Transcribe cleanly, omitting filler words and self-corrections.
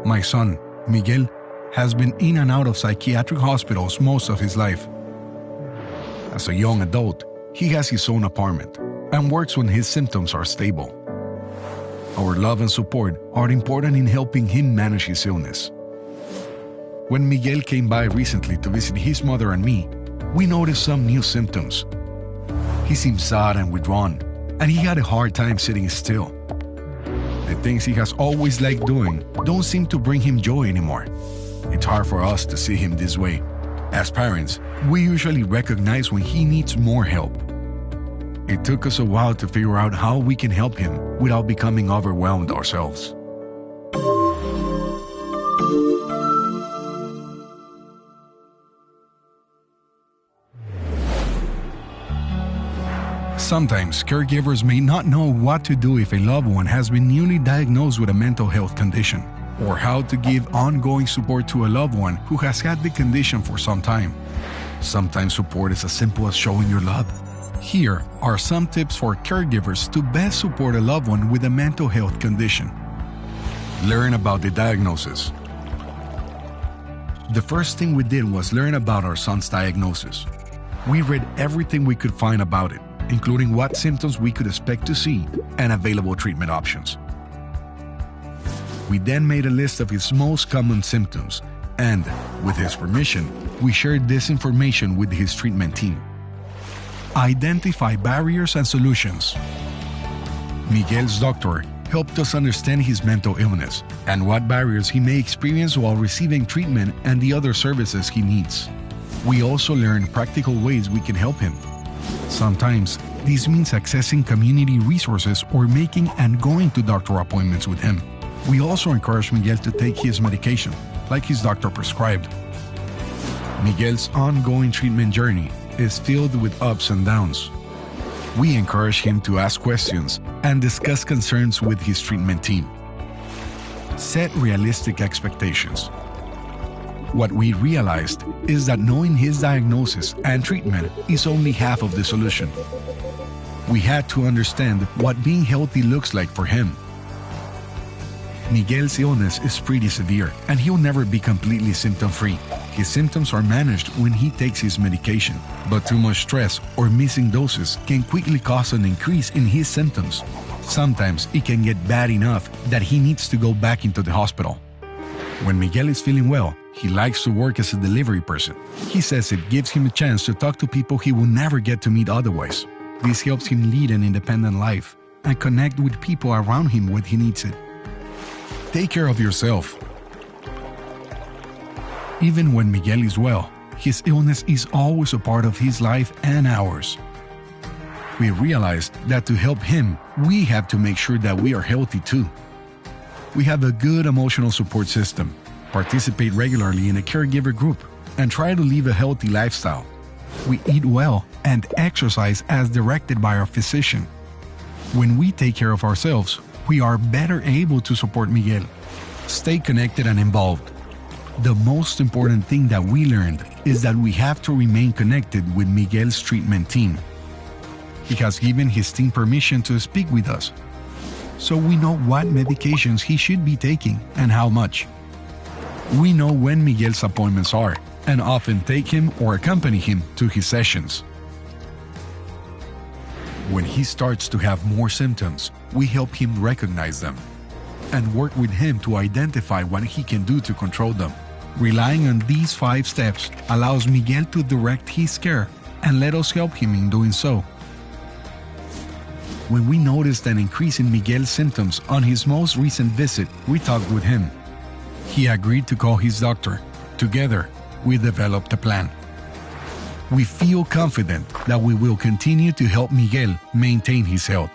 My son, Miguel, has been in and out of psychiatric hospitals most of his life. As a young adult, he has his own apartment and works when his symptoms are stable. Our love and support are important in helping him manage his illness. When Miguel came by recently to visit his mother and me, we noticed some new symptoms. He seemed sad and withdrawn, and he had a hard time sitting still. The things he has always liked doing don't seem to bring him joy anymore. It's hard for us to see him this way. As parents, we usually recognize when he needs more help. It took us a while to figure out how we can help him without becoming overwhelmed ourselves. Sometimes caregivers may not know what to do if a loved one has been newly diagnosed with a mental health condition, or how to give ongoing support to a loved one who has had the condition for some time. Sometimes support is as simple as showing your love. Here are some tips for caregivers to best support a loved one with a mental health condition. Learn about the diagnosis. The first thing we did was learn about our son's diagnosis. We read everything we could find about it, including what symptoms we could expect to see and available treatment options. We then made a list of his most common symptoms, and, with his permission, we shared this information with his treatment team. Identify barriers and solutions. Miguel's doctor helped us understand his mental illness and what barriers he may experience while receiving treatment and the other services he needs. We also learned practical ways we can help him. Sometimes, this means accessing community resources or making and going to doctor appointments with him. We also encourage Miguel to take his medication, like his doctor prescribed. Miguel's ongoing treatment journey is filled with ups and downs. We encourage him to ask questions and discuss concerns with his treatment team. Set realistic expectations. What we realized is that knowing his diagnosis and treatment is only half of the solution. We had to understand what being healthy looks like for him. Miguel's illness is pretty severe, and he'll never be completely symptom-free. His symptoms are managed when he takes his medication, but too much stress or missing doses can quickly cause an increase in his symptoms. Sometimes it can get bad enough that he needs to go back into the hospital. When Miguel is feeling well, he likes to work as a delivery person. He says it gives him a chance to talk to people he will never get to meet otherwise. This helps him lead an independent life and connect with people around him when he needs it. Take care of yourself. Even when Miguel is well, his illness is always a part of his life and ours. We realized that to help him, we have to make sure that we are healthy too. We have a good emotional support system, participate regularly in a caregiver group, and try to live a healthy lifestyle. We eat well and exercise as directed by our physician. When we take care of ourselves, we are better able to support Miguel. Stay connected and involved. The most important thing that we learned is that we have to remain connected with Miguel's treatment team. He has given his team permission to speak with us, so we know what medications he should be taking and how much. We know when Miguel's appointments are and often take him or accompany him to his sessions. When he starts to have more symptoms, we help him recognize them and work with him to identify what he can do to control them. Relying on these 5 steps allows Miguel to direct his care and let us help him in doing so. When we noticed an increase in Miguel's symptoms on his most recent visit, we talked with him. He agreed to call his doctor. Together, we developed a plan. We feel confident that we will continue to help Miguel maintain his health.